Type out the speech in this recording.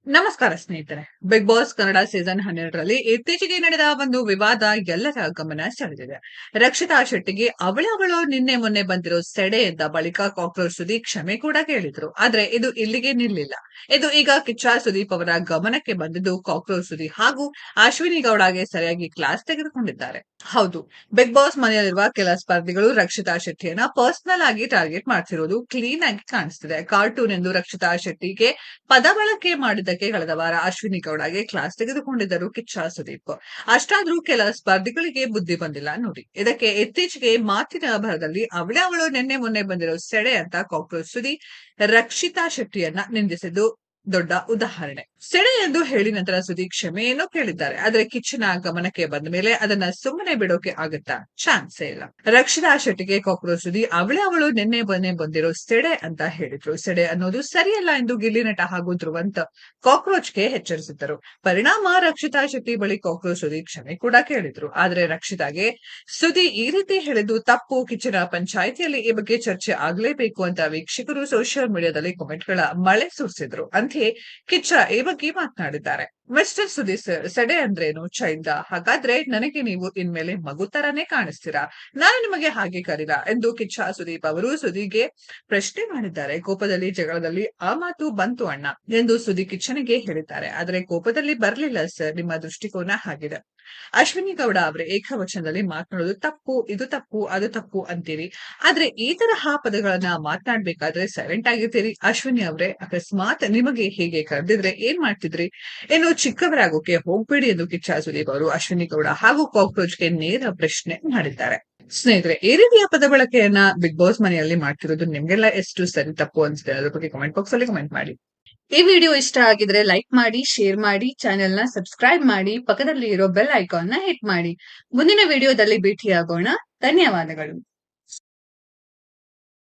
ನಮಸ್ಕಾರ ಸ್ನೇಹಿತರೆ. Big boss Kannada season 12ರಲ್ಲಿ ಇತ್ತೀಚೆಗೆ ನಡೆದ ಒಂದು ವಿವಾದ ಎಲ್ಲರ ಗಮನ ಸೆಳೆದಿದೆ. ರಕ್ಷಿತಾ ಶೆಟ್ಟಿಗೆ ಅವಳವಳು ನಿನ್ನೆ ಮೊನ್ನೆ ಬಂದಿರೋ ಸೆಡೆ ಎಂದ ಬಳಿಕ ಕಾಕ್ರೋಚ್ ಸುದೀಪ್ ಕ್ಷಮೆ ಕೂಡ ಕೇಳಿದ್ರು. ಆದ್ರೆ ಇದು ಇಲ್ಲಿಗೆ ನಿಲ್ಲಿಲ್ಲ. ಇದು ಈಗ ಕಿಚ್ಚ ಸುದೀಪ್ ಅವರ ಗಮನಕ್ಕೆ ಬಂದಿದ್ದು ಕಾಕ್ರೋಚ್ ಸುದೀಪ್ ಹಾಗೂ ಅಶ್ವಿನಿ ಗೌಡಗೆ ಸರಿಯಾಗಿ ಕ್ಲಾಸ್ ತೆಗೆದುಕೊಂಡಿದ್ದಾರೆ. ಹೌದು, ಬಿಗ್ ಬಾಸ್ ಮನೆಯಲ್ಲಿರುವ ಕೆಲ ಸ್ಪರ್ಧಿಗಳು ರಕ್ಷಿತಾ ಶೆಟ್ಟಿಯನ್ನ ಪರ್ಸನಲ್ ಆಗಿ ಟಾರ್ಗೆಟ್ ಮಾಡ್ತಿರೋದು ಕ್ಲೀನ್ ಆಗಿ ಕಾಣಿಸ್ತಿದೆ. ಕಾರ್ಟೂನ್ ಎಂದು ರಕ್ಷಿತಾ ಶೆಟ್ಟಿಗೆ ಪದ ಬಳಕೆ ಮಾಡಿದ್ದಕ್ಕೆ ಕಳೆದ ವಾರ ಅಶ್ವಿನಿ ಗೌಡಗೆ ಕ್ಲಾಸ್ ತೆಗೆದುಕೊಂಡಿದ್ದರು ಕಿಚ್ಚ ಸುದೀಪ್. ಅಷ್ಟಾದ್ರೂ ಕೆಲ ಸ್ಪರ್ಧಿಗಳಿಗೆ ಬುದ್ಧಿ ಬಂದಿಲ್ಲ ನೋಡಿ. ಇದಕ್ಕೆ ಇತ್ತೀಚೆಗೆ ಮಾತಿನ ಭರದಲ್ಲಿ ಅವಳು ನಿನ್ನೆ ಮೊನ್ನೆ ಬಂದಿರೋ ಸೆಡೆ ಅಂತ ಕಾಕ್ರೋಚ್ ಸುದೀಪ್ ರಕ್ಷಿತಾ ಶೆಟ್ಟಿಯನ್ನ ನಿಂದಿಸಿದ್ದು ದೊಡ್ಡ ಉದಾಹರಣೆ. ಸೆಡೆ ಎಂದು ಹೇಳಿ ನಂತರ ಸುದೀಪ್ ಕ್ಷಮೆಯನ್ನು ಕೇಳಿದ್ದಾರೆ. ಆದ್ರೆ ಕಿಚ್ಚನ ಗಮನಕ್ಕೆ ಬಂದ ಮೇಲೆ ಅದನ್ನ ಸುಮ್ಮನೆ ಬಿಡೋಕೆ ಆಗುತ್ತಾ? ಚಾನ್ಸೇ ಇಲ್ಲ. ರಕ್ಷಿತಾ ಶೆಟ್ಟಿಗೆ ಕಾಕ್ರೋಚ್ ಸುದೀಪ್ ಅವಳು ನಿನ್ನೆ ಮೊನ್ನೆ ಬಂದಿರೋ ಸೆಡೆ ಅಂತ ಹೇಳಿದ್ರು. ಸೆಡೆ ಅನ್ನೋದು ಸರಿಯಲ್ಲ ಎಂದು ಗಿಲ್ಲಿ ನಟ ಹಾಗೂ ಧ್ರುವಂತ್ ಕಾಕ್ರೋಚ್ಗೆ ಎಚ್ಚರಿಸಿದ್ದರು. ಪರಿಣಾಮ ರಕ್ಷಿತಾ ಶೆಟ್ಟಿ ಬಳಿ ಕಾಕ್ರೋಚ್ ಸುದೀಪ್ ಕ್ಷಮೆ ಕೂಡ ಕೇಳಿದ್ರು. ಆದ್ರೆ ರಕ್ಷಿತಾಗೆ ಸುದೀಪ್ ಈ ರೀತಿ ಹೇಳಿದ್ದು ತಪ್ಪು. ಕಿಚ್ಚನ ಪಂಚಾಯಿತಿಯಲ್ಲಿ ಈ ಬಗ್ಗೆ ಚರ್ಚೆ ಆಗ್ಲೇಬೇಕು ಅಂತ ವೀಕ್ಷಕರು ಸೋಷಿಯಲ್ ಮೀಡಿಯಾದಲ್ಲಿ ಕಾಮೆಂಟ್ ಗಳ ಮಳೆ ಸುರಿಸಿದ್ರು. ಅಂತೆಯೇ ಕಿಚ್ಚ ಈ ಬಗ್ಗೆ ಮಾತನಾಡಿದ್ದಾರೆ. ಮಿಸ್ಟರ್ ಸುದೀಪ್ ಸರ್, ಸೆಡೆ ಅಂದ್ರೇನು? ಚೈಲ್ಡ? ಹಾಗಾದ್ರೆ ನನಗೆ ನೀವು ಇನ್ಮೇಲೆ ಮಗು ತರಾನೇ ಕಾಣಿಸ್ತೀರಾ? ನಾನು ನಿಮಗೆ ಹಾಗೆ ಕರೀಲ ಎಂದು ಕಿಚ್ಚ ಸುದೀಪ್ ಅವರು ಸುದೀಪ್ಗೆ ಪ್ರಶ್ನೆ ಮಾಡಿದ್ದಾರೆ. ಕೋಪದಲ್ಲಿ ಜಗಳದಲ್ಲಿ ಆ ಮಾತು ಬಂತು ಅಣ್ಣ ಎಂದು ಸುದೀಪ್ ಕಿಚ್ಚನಿಗೆ ಹೇಳಿದ್ದಾರೆ. ಆದ್ರೆ ಕೋಪದಲ್ಲಿ ಬರ್ಲಿಲ್ಲ ಸರ್, ನಿಮ್ಮ ದೃಷ್ಟಿಕೋನ ಹಾಗಿದೆ. ಅಶ್ವಿನಿ ಗೌಡ ಅವರೇ ಏಕವಚನದಲ್ಲಿ ಮಾತನಾಡೋದು ತಪ್ಪು, ಇದು ತಪ್ಪು, ಅದು ತಪ್ಪು ಅಂತೀರಿ. ಆದ್ರೆ ಈ ತರಹ ಪದಗಳನ್ನ ಮಾತನಾಡ್ಬೇಕಾದ್ರೆ ಸೈಲೆಂಟ್ ಆಗಿರ್ತೀರಿ. ಅಶ್ವಿನಿ ಅವರೇ, ಅಕಸ್ಮಾತ್ ನಿಮಗೆ ಹೀಗೆ ಕರೆದಿದ್ರೆ ಏನ್ ಮಾಡ್ತಿದ್ರಿ? ಇನ್ನು ಚಿಕ್ಕವರಾಗೋಕೆ ಹೋಗ್ಬೇಡಿ ಎಂದು ಕಿಚ್ಚ ಸುದೀಪ್ ಅವರು ಅಶ್ವಿನಿ ಗೌಡ ಹಾಗೂ ಕಾಕ್ರೋಚ್ಗೆ ನೇರ ಪ್ರಶ್ನೆ ಮಾಡಿದ್ದಾರೆ. ಸ್ನೇಹಿತರೆ, ಈ ರೀತಿಯ ಪದ ಬಳಕೆಯನ್ನ ಬಿಗ್ ಬಾಸ್ ಮನೆಯಲ್ಲಿ ಮಾಡ್ತಿರೋದು ನಿಮ್ಗೆಲ್ಲ ಎಷ್ಟು ಸರಿ ತಪ್ಪು ಅನ್ಸುತ್ತೆ ಅದ್ರ ಬಗ್ಗೆ ಕಮೆಂಟ್ ಬಾಕ್ಸ್ ಅಲ್ಲಿ ಕಮೆಂಟ್ ಮಾಡಿ. ಈ ವಿಡಿಯೋ ಇಷ್ಟ ಆಗಿದ್ರೆ ಲೈಕ್ ಮಾಡಿ, ಶೇರ್ ಮಾಡಿ, ಚಾನೆಲ್ ನ ಸಬ್ಸ್ಕ್ರೈಬ್ ಮಾಡಿ, ಪಕ್ಕದಲ್ಲಿ ಇರೋ ಬೆಲ್ ಐಕಾನ್ ನ ಹಿಟ್ ಮಾಡಿ. ಮುಂದಿನ ವಿಡಿಯೋದಲ್ಲಿ ಭೇಟಿಯಾಗೋಣ. ಧನ್ಯವಾದಗಳು.